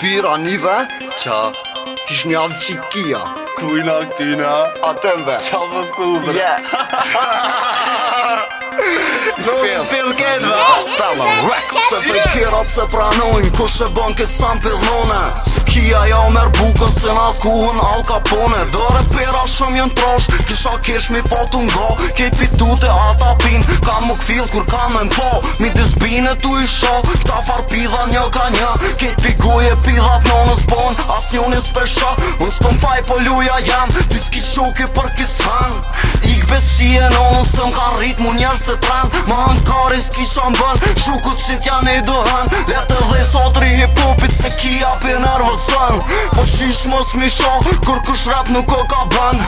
Bira nive? Qa? Kish një avë qikia. Kujna këtina? Atemve. Qa vë kubre? Fill ketve. Fella record. Se fejtjerat se pranojnë kush e bën këtë sampill none. Se kia ja merë bukën se në atë kuhën Al Capone. Dore pera shumë jën trosh, kisha kesh mi potu nga. Kej pitute ata pin, kam më kfill kur kam me mpo. Mi disbine tu i sho, këta farpidha një ka një. Kej piguje pidhat nonës bon, as njoni s'pesha. Unë s'kom faj po luja jam, ty s'ki shuki për kisan. Ik besie nonës se m'ka rrit mu njerës të tren. Ma në kari s'kisha m'bën, shukut qit janë i dëhen. Vete dhe sotri hip-hopit se kia për nervësën. Po shish mos mi sho, kur kush rap nuk o ka bën.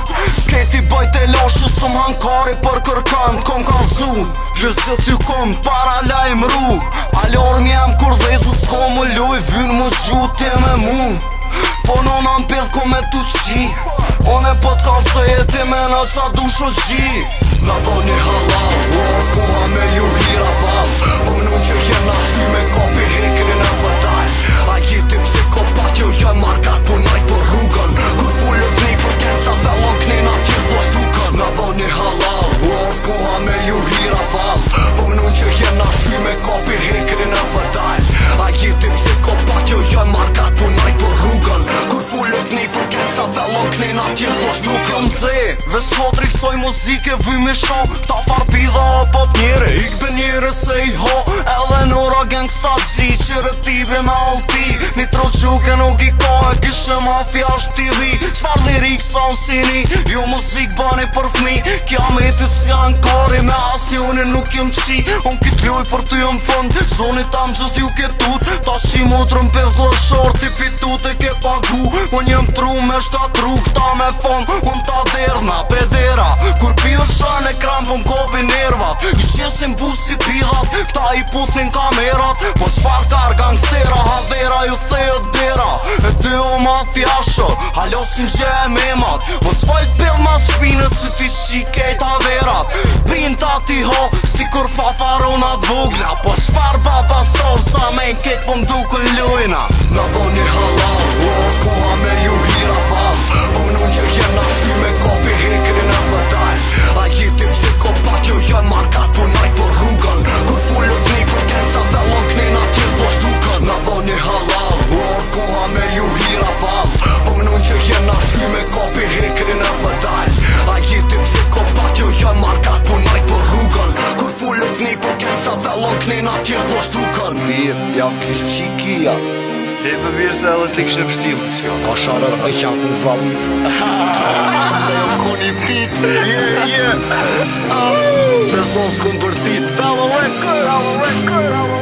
Keti bëjt e loshë së m'han kari për kërkën. Kom kalzu, lëzët ju kom para lajm ru. Alorm jem kur dhezu s'ko më luj, vynë më gjuti me mu. Po nona m'pjedh ko me tu qi, one po t'kallë jeti me në qa du shoqi. Na bo një halal, of koha me ju hira val. Po më nuk që jena shy me kopi hekrin e fatal. A jeti psikopat jo jën markat po najt për rrugën. Kur fullët një për kenca fellon knina tjith po shtukën. Na bo një halal, of koha me ju hira val. Po më nuk që jena shy me kopi hekrin e fatal. A jeti psikopat jo jën markat po najt për rrugën. Kur fullët një për kenca fellon knina tjith po shtukën. Mze, ves hotri kësoj muzike vy me sho. Ta farpidha o pot njere, ik be njere se i ho. Edhe nora gangsta zi, që rëtibe me alti. Nitro quke nuk i ka e kishe mafia shtiri. Qfar lirik sa në sini, jo muzik bani për fmi. Kja metit s'jan kari, me as njonin nuk jem qi. Unë kit luj për ty jem fund, zoni tam gjës ju ketut. Ta shi motrën për glëshor, ti pitut e ke pagu. Unë jem tru me shtatru, këta me fond. Unë ta derna, pedera, kur pidhë shën e kram pëm kopi nervat. I qesin busi pidhat, këta i puthin kamerat. Po qfar kar gangstera, hadera ju thejët dera. E ty o mafjasho, halosin gje e memat. Mos vajt pidh ma shpine si ti shikejt averat. Pinta ti ho, si kur fafaronat vogla. Po qfar babasor, sa me n'ket po m'dukën lujna. Na bo një halal, of koha me ju hira val. Po më nuk që jena shy me kopi hekrin e fatal. A jeti psikopat jo jën markat po najt për rrugën. Kur fullët një për kenca fellon knina tjith po shtukën. Na bo një halal, of koha me ju hira val. Po më nuk që jena shy me kopi hekrin e fatal. A jeti psikopat jo jën markat po najt për rrugën. Kur fullët një për kenca fellon knina tjith po shtukën. Mirë, javë kish qikia. Thejtë më mirë se edhe ti kështë pështil të s'jo. Pa sharët veçan ku vallit. Se jo kuni pit. Se sos kun për dit. Fellow records.